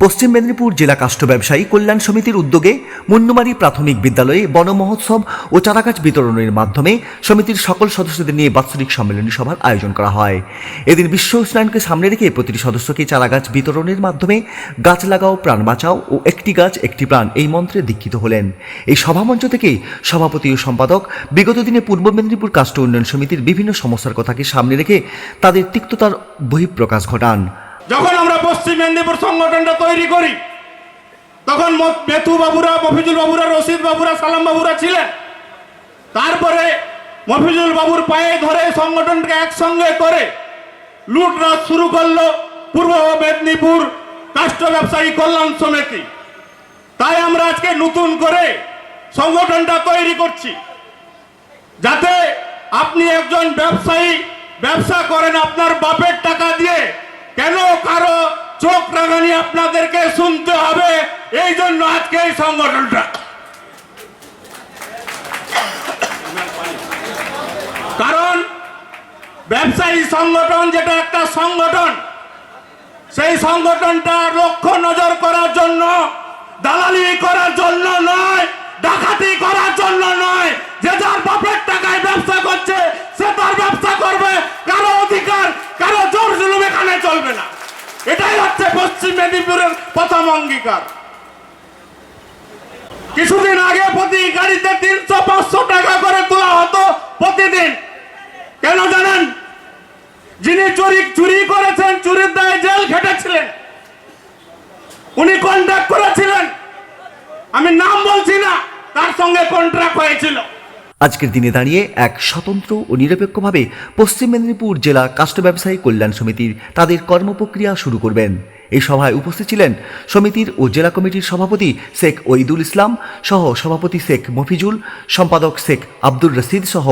পশ্চিম মেদিনীপুর জেলা কাষ্ঠ ব্যবসায়ী কল্যাণ সমিতির উদ্যোগে মুন্নুমারি প্রাথমিক বিদ্যালয়ে বন মহোৎসব ও চারাগাছ বিতরণের মাধ্যমে সমিতির সকল সদস্যদের নিয়ে বাৎসরিক সম্মেলনী সভার আয়োজন করা হয়। এদিন বিশ্ব উষ্ণায়নকে সামনে রেখে প্রতিটি সদস্যকে চারাগাছ বিতরণের মাধ্যমে গাছ লাগাও প্রাণ বাঁচাও ও একটি গাছ একটি প্রাণ এই মন্ত্রে দীক্ষিত হলেন। এই সভামঞ্চ থেকেই সভাপতি ও সম্পাদক বিগত দিনে পূর্ব মেদিনীপুর কাষ্ঠ উন্নয়ন সমিতির বিভিন্ন সমস্যার কথাকে সামনে রেখে তাদের তিক্ততার বহিঃপ্রকাশ ঘটান। যখন আমরা পশ্চিম মেদিনীপুর সংগঠনটা তৈরি করি তখন মেথু বাবুরা, মফিজুল বাবুরা, রশিদ বাবুরা, সালাম বাবুরা ছিলেন। তারপরে মফিজুল বাবুর পায়ে ধরে সংগঠনকে একসঙ্গে করে লুটরাজ শুরু করলো পূর্ব মেদিনীপুর কাষ্ঠ ব্যবসায়ী কল্যাণ সমিতি। তাই আমরা আজকে নতুন করে সংগঠনটা তৈরি করছি, যাতে আপনি একজন ব্যবসায়ী ব্যবসা করেন আপনার বাপের টাকা দিয়ে, কেন কারো চোখ রাঙানি আপনাদেরকে শুনতে হবে? এই জন্য আজকে এই সংগঠনটা। কারণ ব্যবসায়ী সংগঠন যেটা একটা সংগঠন, সেই সংগঠনটা লক্ষ্য নজর করার জন্য, দালালি করার জন্য নয়, ডাকাতি করার জন্য নয়। যে যার বাপের টাকায় ব্যবসা করছে সে তার ব্যবসা করবে, কারো অধিকার, কারো জোর জুলুম এখানে চলবে না। এটাই হচ্ছে পশ্চিম মেদিনীপুরের প্রথম অঙ্গীকার। কিছুদিন আগে প্রতি গাড়িতে 300-500 টাকা করে তোলা হতো প্রতিদিন। কেন জানেন? যিনি চুরি করেছেন, চুরির দায়ে জেল খেটেছিলেন, উনি কন্ট্রাক্ট করেছিলেন, আমি নাম বলছি না, তার সঙ্গে কন্ট্রাক্ট হয়েছিল। আজকের দিনে দাঁড়িয়ে এক স্বতন্ত্র ও নিরপেক্ষভাবে পশ্চিম মেদিনীপুর জেলা কাষ্ঠ ব্যবসায়ী কল্যাণ সমিতির তাদের কর্মপ্রক্রিয়া শুরু করবেন। এই সভায় উপস্থিত ছিলেন সমিতির ও জেলা কমিটির সভাপতি শেখ ওইদুল ইসলাম সহ সভাপতি শেখ মফিজুল, সম্পাদক শেখ আব্দুর রশিদ সহ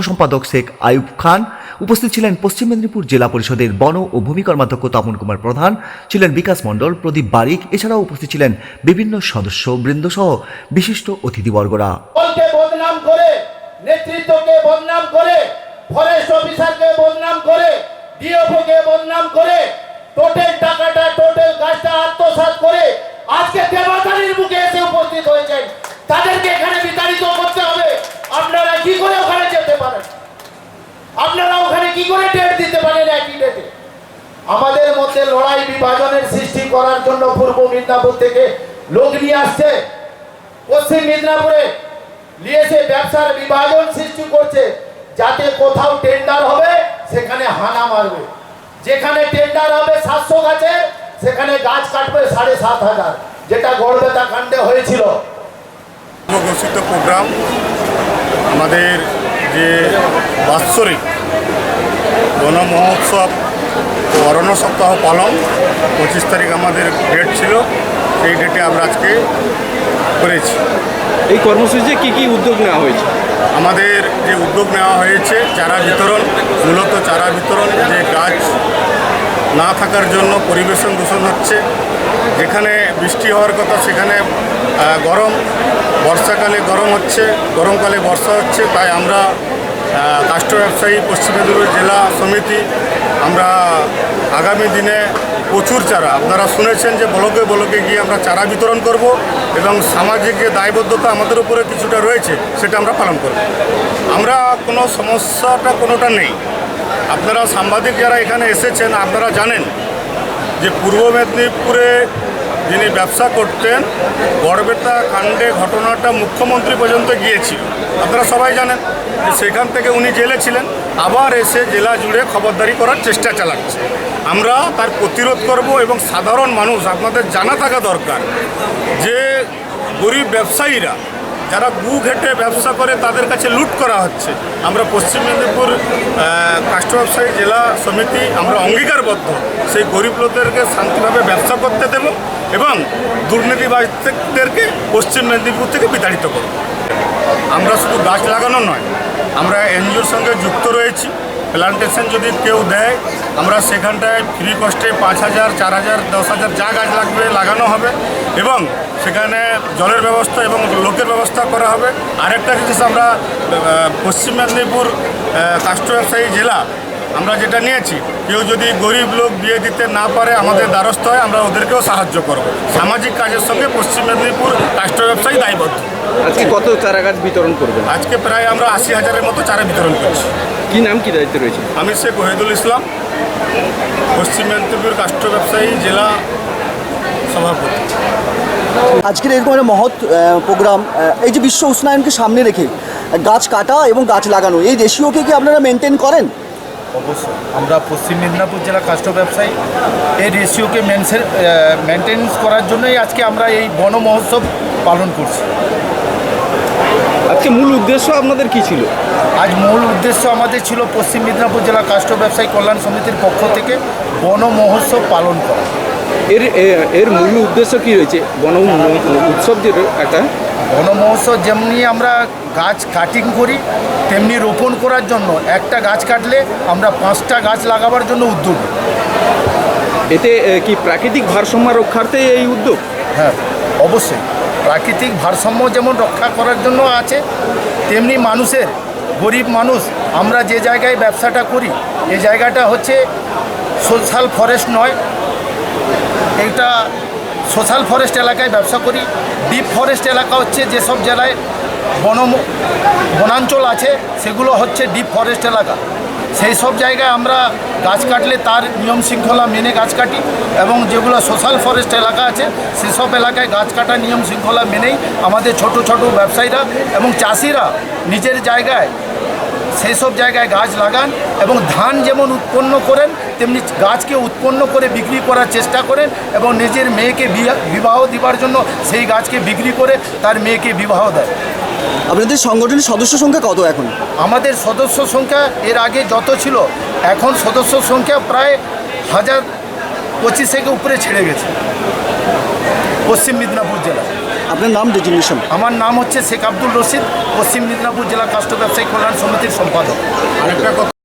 সম্পাদক শেখ আয়ুব খান। উপস্থিত ছিলেন পশ্চিম মেদিনীপুর জেলা পরিষদের বন ও ভূমি কর্মাধ্যক্ষ তপন কুমার প্রধান, ছিলেন বিকাশ মণ্ডল, প্রদীপ বারিক। এছাড়াও উপস্থিত ছিলেন বিভিন্ন সদস্য বৃন্দ সহ বিশিষ্ট অতিথিবর্গরা। বদনাম করে, নেতৃত্বকে বদনাম করে, ফরেস্ট অফিসারকে বদনাম করে, ডিএফও কে বদনাম করে, টোটাল টাকাটা, টোটাল গাছটা আত্মসাৎ করে আজকে দেবাতারির মুখে এসে উপস্থিত হয়েছেন। তাদেরকে এখানে বিতাড়িত করতে হবে। আপনারা কি করে ওখানে যেতে পারেন? আপনারা ওখানে কি করে ডেট দিতে পারেন একই ডেটে? আমাদের মধ্যে লড়াই বিভাজনের সৃষ্টি করার জন্য পূর্ব মেদিনীপুর থেকে লোক নিয়ে আসছে, পশ্চিম মেদিনীপুরে নিয়ে এসে ব্যবসার বিভাজন সৃষ্টি করছে, যাতে কোথাও টেন্ডার হবে সেখানে হানা মারবে, যেখানে টেন্ডার হবে 700 গাছের সেখানে গাছ কাটবে 7,500, যেটা গড়বেতা কাণ্ডে হয়েছিল। ঘোষিত প্রোগ্রাম আমাদের যে বাৎসরিক বন মহোৎসব ও অরণ্য সপ্তাহ পালন 25 তারিখ আমাদের ডেট ছিল, সেই ডেটে আমরা আজকে করেছি। এই কর্মসূচিতে কি কি উদ্যোগ নেওয়া হয়েছে? আমাদের যে উদ্যোগ নেওয়া হয়েছে চারা বিতরণ, মূলত চারা বিতরণ, যে গাছ না থাকার জন্য পরিবেশন দূষণ হচ্ছে, যেখানে বৃষ্টি হওয়ার কথা সেখানে গরম, বর্ষাকালে গরম হচ্ছে, গরমকালে বর্ষা হচ্ছে। তাই আমরা কাষ্ঠ ব্যবসায়ী পশ্চিম মেদিনীপুর জেলা সমিতি আমরা আগামী দিনে প্রচুর চারা, আপনারা শুনেছেন যে ব্লকে ব্লকে গিয়ে আমরা চারা বিতরণ করব এবং সামাজিক যে দায়বদ্ধতা আমাদের উপরে কিছুটা রয়েছে সেটা আমরা পালন করব। আমরা কোনো সমস্যাটা কোনোটা নেই। আপনারা সাংবাদিক যারা এখানে এসেছেন আপনারা জানেন যে পূর্ব মেদিনীপুরে যিনি ব্যবসা করতেন গড়বেতা কাণ্ডে ঘটনাটা মুখ্যমন্ত্রী পর্যন্ত গিয়েছিল, আপনারা সবাই জানেন যে সেখান থেকে উনি জেলে ছিলেন, আবার এসে জেলা জুড়ে খবরদারি করার চেষ্টা চালাচ্ছে। আমরা তার প্রতিরোধ করব এবং সাধারণ মানুষ, আপনাদের জানা থাকা দরকার যে গরিব ব্যবসায়ীরা যারা গু ঘেটে ব্যবসা করে তাদের কাছে লুট করা হচ্ছে। আমরা পশ্চিম মেদিনীপুর কাষ্ঠ ব্যবসায়ী জেলা সমিতি আমরা অঙ্গীকারবদ্ধ সেই গরিব লোকদেরকে শান্তিভাবে ব্যবসা করতে দেব এবং দুর্নীতিবাজদেরকে পশ্চিম মেদিনীপুর থেকে বিতাড়িত করব। আমরা শুধু গাছ লাগানো নয়, আমরা এনজিওর সঙ্গে যুক্ত রয়েছি। প্ল্যান্টেশন যদি কেউ দেয় আমরা সেখানটায় ফ্রি কস্টে 5,000, 4,000, 10,000 যা গাছ লাগবে লাগানো হবে এবং সেখানে জলের ব্যবস্থা এবং লোকের ব্যবস্থা করা হবে। আরেকটা জিনিস আমরা পশ্চিম মেদিনীপুর কাষ্ঠ ব্যবসায়ী জেলা আমরা যেটা নিয়েছি, কেউ যদি গরিব লোক বিয়ে দিতে না পারে আমাদের দ্বারস্থ হয়, আমরা ওদেরকেও সাহায্য করব। সামাজিক কাজের সঙ্গে পশ্চিম মেদিনীপুর রাষ্ট্র ব্যবসায়ী দায়বদ্ধ। আজকে কত চারা গাছ বিতরণ করবেন? আজকে প্রায় আমরা 80,000-এর মতো চারা বিতরণ করছি। কি নাম, কি দায়িত্ব রয়েছে? আমি শেখ ওহিদুল ইসলাম, পশ্চিম মেদিনীপুর রাষ্ট্র ব্যবসায়ী জেলা সভাপতি। আজকের এরকম একটা মহৎ প্রোগ্রাম, এই যে বিশ্ব উষ্ণায়নকে সামনে রেখে গাছ কাটা এবং গাছ লাগানো, এই রেশিওকে কি আপনারা মেনটেন করেন? অবশ্যই আমরা পশ্চিম মেদিনীপুর জেলা কাষ্ঠ ব্যবসায়ী এই রেশিওকে মেনটেন্স করার জন্যই আজকে আমরা এই বন মহোৎসব পালন করছি। আজকে মূল উদ্দেশ্য আপনাদের কি ছিল? আজ মূল উদ্দেশ্য আমাদের ছিল পশ্চিম মেদিনীপুর জেলা কাষ্ঠ ব্যবসায়ী কল্যাণ সমিতির পক্ষ থেকে বন মহোৎসব পালন করা। এর মূল উদ্দেশ্য কি রয়েছে? বন উৎসব যে একটা বন মহোৎসব যেমনি আমরা গাছ কাটিং করি, তেমনি রোপণ করার জন্য একটা গাছ কাটলে আমরা 5টা গাছ লাগাবার জন্য উদ্যোগ। এতে কি প্রাকৃতিক ভারসাম্য রক্ষার্থে এই উদ্যোগ? হ্যাঁ, অবশ্যই প্রাকৃতিক ভারসাম্য যেমন রক্ষা করার জন্য আছে, তেমনি মানুষের, গরিব মানুষ, আমরা যে জায়গায় ব্যবসাটা করি এই জায়গাটা হচ্ছে সোশ্যাল ফরেস্ট নয়, এইটা সোশ্যাল ফরেস্ট এলাকায় ব্যবসা করি। ডিপ ফরেস্ট এলাকা হচ্ছে যেসব জেলায় বনাঞ্চল আছে সেগুলো হচ্ছে ডিপ ফরেস্ট এলাকা। সেই সব জায়গায় আমরা গাছ কাটলে তার নিয়ম শৃঙ্খলা মেনে গাছ কাটি, এবং যেগুলো সোশ্যাল ফরেস্ট এলাকা আছে সেসব এলাকায় গাছ কাটার নিয়ম শৃঙ্খলা মেনেই আমাদের ছোট ছোট ব্যবসায়ীরা এবং চাষিরা নিজের জায়গায় সেই সব জায়গায় গাছ লাগান, এবং ধান যেমন উৎপন্ন করেন তেমনি গাছকে উৎপন্ন করে বিক্রি করার চেষ্টা করেন, এবং নিজের মেয়েকে বিবাহ দিবার জন্য সেই গাছকে বিক্রি করে তার মেয়েকে বিবাহ দেয়। আপনাদের সংগঠনের সদস্য সংখ্যা কত এখন? আমাদের সদস্য সংখ্যা এর আগে যত ছিল, এখন সদস্য সংখ্যা প্রায় 1025 উপরে ছেড়ে গেছে পশ্চিম মেদিনীপুর জেলা। আপনার নাম ডেজিগনেশন? আমার নাম হচ্ছে শেখ আব্দুল রশিদ, পশ্চিম মেদিনীপুর জেলা কাষ্ঠ ব্যবসায়ী কল্যাণ সমিতির সম্পাদক। আরেকটা কথা